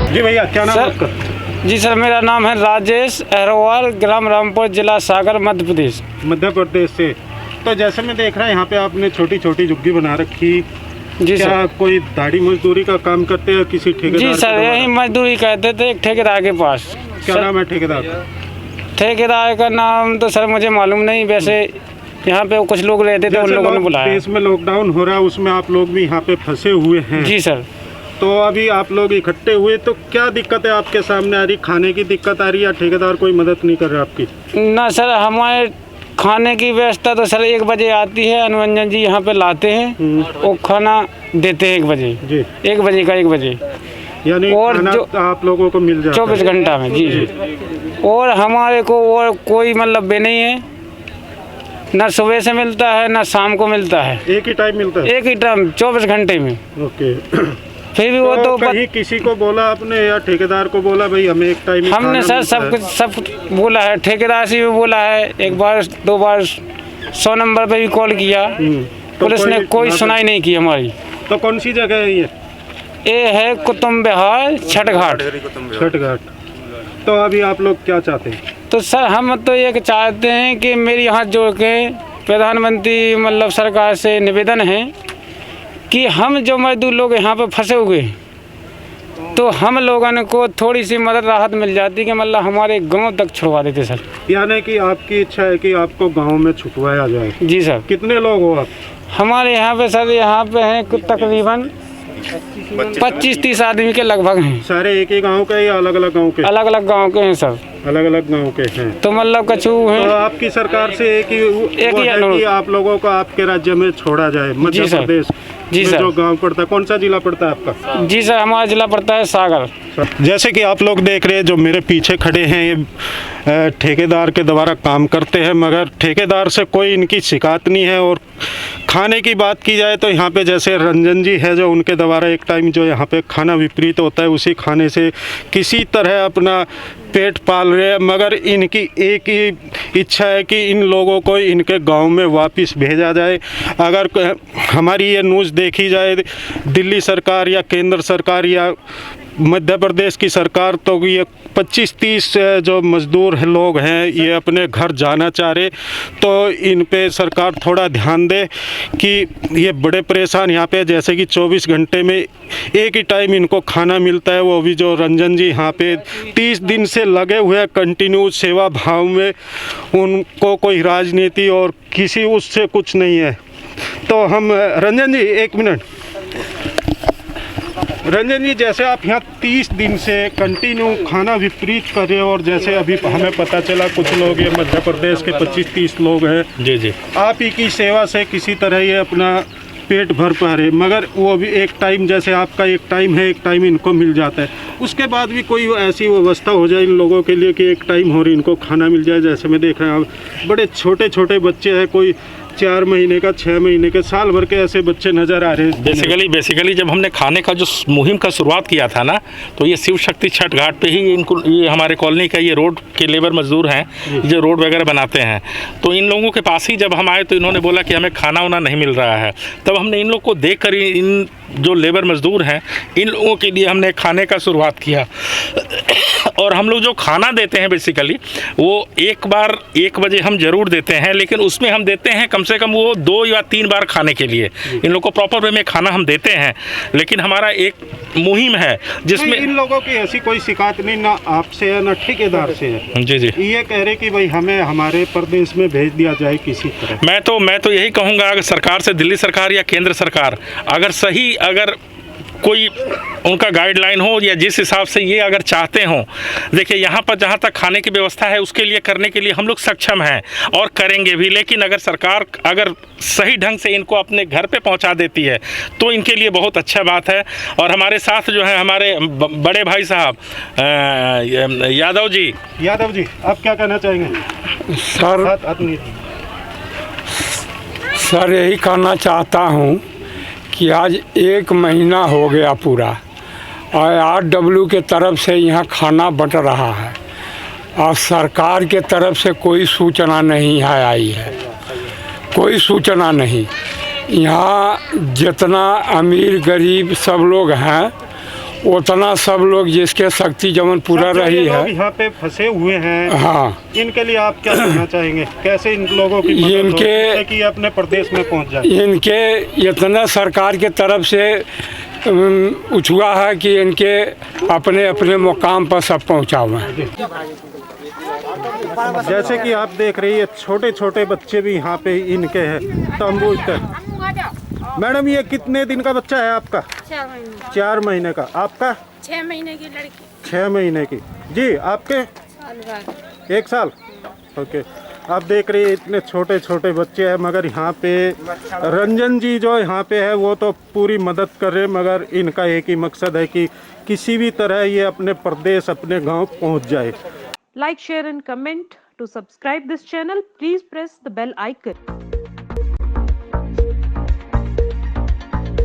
जी भैया, क्या नाम है आपका? जी सर, मेरा नाम है राजेश अहरवाल, ग्राम रामपुर, जिला सागर, मध्य प्रदेश। मध्य प्रदेश से। तो जैसे मैं देख रहा हूँ यहाँ पे आपने छोटी छोटी झुग्गी बना रखी। जी क्या सर। कोई दाढ़ी मजदूरी का काम करते हैं किसी ठेकेदार? जी सर, यही मजदूरी करते थे एक ठेकेदार के पास। क्या नाम है ठेकेदार का? ठेकेदार का नाम तो सर मुझे मालूम नहीं, वैसे यहाँ पे कुछ लोग रहते थे, उन लोगों ने बुलाया। देश में लॉकडाउन हो रहा है, उसमें आप लोग भी यहाँ पे फंसे हुए हैं। जी सर। तो अभी आप लोग इकट्ठे हुए, तो क्या दिक्कत है आपके सामने आ रही? खाने की दिक्कत आ रही है या ठेकेदार कोई मदद नहीं कर रहा आपकी? ना सर, हमारे खाने की व्यवस्था तो सर 1 बजे आती है, अनुरंजन जी यहाँ पे लाते हैं, वो खाना देते हैं 1 बजे जी। 1 बजे का 1 बजे, यानी और खाना जो आप लोगों को मिल जाता 24 है? घंटा में। जी। और हमारे को और कोई मतलब बे नहीं है, ना सुबह से मिलता है ना शाम को मिलता है। एक ही टाइम मिलता है? एक ही टाइम 24 घंटे में। ओके। फिर भी वो तो कहीं किसी को बोला आपने या ठेकेदार को बोला भाई हमें एक टाइम ही हमने खाना सर मिलता है? सब कुछ बोला है, ठेकेदार से भी बोला है, 1 बार 2 बार 100 नंबर पे भी कॉल किया, तो पुलिस ने कोई सुनाई नहीं की हमारी। तो कौन सी जगह है ये है कुतुब विहार, छठ घाट। छठ घाट। तो अभी आप लोग क्या चाहते हैं? तो सर हम तो ये चाहते हैं कि मेरी हाथ जोड़ के प्रधानमंत्री मतलब सरकार से निवेदन है कि हम जो मजदूर लोग यहाँ पे फंसे हुए हैं, तो हम लोगों को थोड़ी सी मदद राहत मिल जाती कि मतलब हमारे गांव तक छुड़वा देते सर। यानी कि आपकी इच्छा है कि आपको गांव में छुटवाया जाए? जी सर। कितने लोग हो आप? हमारे यहाँ पे सर, यहाँ पे हैं तकरीबन 25-30 आदमी के लगभग हैं। सारे एक ही गांव के या अलग अलग गांव के? अलग अलग गांव के हैं सब। अलग अलग गांव के हैं। तो मतलब कछु हैं। तो आपकी सरकार से एक ही वो है कि आप लोगों को आपके राज्य में छोड़ा जाए, मध्य प्रदेश जी में सर। जो गांव पड़ता है, कौन सा जिला पड़ता है आपका? जी सर, हमारा जिला पड़ता है सागर। जैसे कि आप लोग देख रहे हैं, जो मेरे पीछे खड़े हैं ये ठेकेदार के द्वारा काम करते हैं, मगर ठेकेदार से कोई इनकी शिकायत नहीं है। और खाने की बात की जाए तो यहाँ पे जैसे रंजन जी है, जो उनके द्वारा एक टाइम जो यहाँ पे खाना विपरीत होता है, उसी खाने से किसी तरह अपना पेट पाल रहे हैं। मगर इनकी एक ही इच्छा है कि इन लोगों को इनके गांव में वापस भेजा जाए। अगर हमारी ये न्यूज़ देखी जाए दिल्ली सरकार या केंद्र सरकार या मध्य प्रदेश की सरकार, तो ये 25-30 जो मज़दूर लोग हैं ये अपने घर जाना चाह रहे, तो इन पे सरकार थोड़ा ध्यान दे कि ये बड़े परेशान यहाँ पे, जैसे कि 24 घंटे में एक ही टाइम इनको खाना मिलता है। वो भी जो रंजन जी यहाँ पे 30 दिन से लगे हुए हैं कंटिन्यू सेवा भाव में, उनको कोई राजनीति और किसी उससे कुछ नहीं है। तो हम रंजन जी, 1 मिनट। रंजन जी, जैसे आप यहाँ 30 दिन से कंटिन्यू खाना विपरीत कर रहे हो, और जैसे अभी हमें पता चला कुछ लोग ये मध्य प्रदेश के 25-30 लोग हैं जी जी, आप ही की सेवा से किसी तरह ये अपना पेट भर पा रहे, मगर वो भी एक टाइम, जैसे आपका एक टाइम है, एक टाइम इनको मिल जाता है, उसके बाद भी कोई ऐसी व्यवस्था हो जाए इन लोगों के लिए कि एक टाइम हो रही इनको खाना मिल जाए। जैसे मैं देख रहा हूँ बड़े छोटे छोटे बच्चे हैं, कोई 4 महीने का, 6 महीने के, साल भर के ऐसे बच्चे नज़र आ रहे हैं। बेसिकली जब हमने खाने का जो मुहिम का शुरुआत किया था ना, तो ये शिव शक्ति छठ घाट पे ही इनको, ये हमारे कॉलोनी का ये रोड के लेबर मजदूर हैं जो रोड वगैरह बनाते हैं, तो इन लोगों के पास ही जब हम आए तो इन्होंने बोला कि हमें खाना वाना नहीं मिल रहा है। तब हमने इन लोग को देख कर इन जो लेबर मजदूर हैं इन लोगों के लिए हमने खाने का शुरुआत किया। और हम लोग जो खाना देते हैं बेसिकली वो एक बार 1 बजे हम ज़रूर देते हैं, लेकिन उसमें हम देते हैं कम से कम वो 2 या 3 बार खाने के लिए। इन लोग को प्रॉपर वे में खाना हम देते हैं, लेकिन हमारा एक मुहिम है जिसमें इन लोगों की ऐसी कोई शिकायत नहीं, ना आपसे है ना ठेकेदार से है। जी जी, ये कह रहे कि भाई हमें हमारे प्रदेश में भेज दिया जाए किसी तरह। मैं तो यही कहूँगा, अगर सरकार से, दिल्ली सरकार या केंद्र सरकार अगर कोई उनका गाइडलाइन हो या जिस हिसाब से ये अगर चाहते हों, देखिए यहाँ पर जहाँ तक खाने की व्यवस्था है उसके लिए करने के लिए हम लोग सक्षम हैं और करेंगे भी। लेकिन अगर सरकार सही ढंग से इनको अपने घर पे पहुँचा देती है तो इनके लिए बहुत अच्छा बात है। और हमारे साथ जो है हमारे बड़े भाई साहब यादव जी, आप क्या कहना चाहेंगे? सर यही कहना चाहता हूँ कि आज 1 महीना हो गया पूरा, और RW के तरफ से यहाँ खाना बंट रहा है, और सरकार के तरफ से कोई सूचना नहीं है आई है, कोई सूचना नहीं। यहाँ जितना अमीर गरीब सब लोग हैं उतना सब लोग जिसके शक्ति जमन पूरा जो ये रही लोग है। यहाँ पे फंसे हुए हैं, हाँ, इनके लिए आप क्या कहना चाहेंगे? कैसे इन लोगों की मदद हो इनके- जिससे कि अपने प्रदेश में पहुँच जाए? इनके इतना सरकार के तरफ से उछुआ है कि इनके अपने अपने मुकाम पर सब पहुँचावें। जैसे कि आप देख रही है, छोटे छोटे बच्चे भी यहाँ पे इनके हैं तंबू तक। मैडम, ये कितने दिन का बच्चा है आपका? 4 महीने 4 महीने का। आपका? 6 महीने की लड़की 6 महीने की। जी, आपके? साल भर 1 साल। ओके। आप देख रही है, इतने छोटे छोटे बच्चे हैं, मगर यहाँ पे रंजन जी जो यहाँ पे है वो तो पूरी मदद कर रहे हैं, मगर इनका एक ही मकसद है कि किसी भी तरह ये अपने प्रदेश, अपने गांव पहुँच जाए। Like, share and comment. To subscribe this channel, please press the bell icon.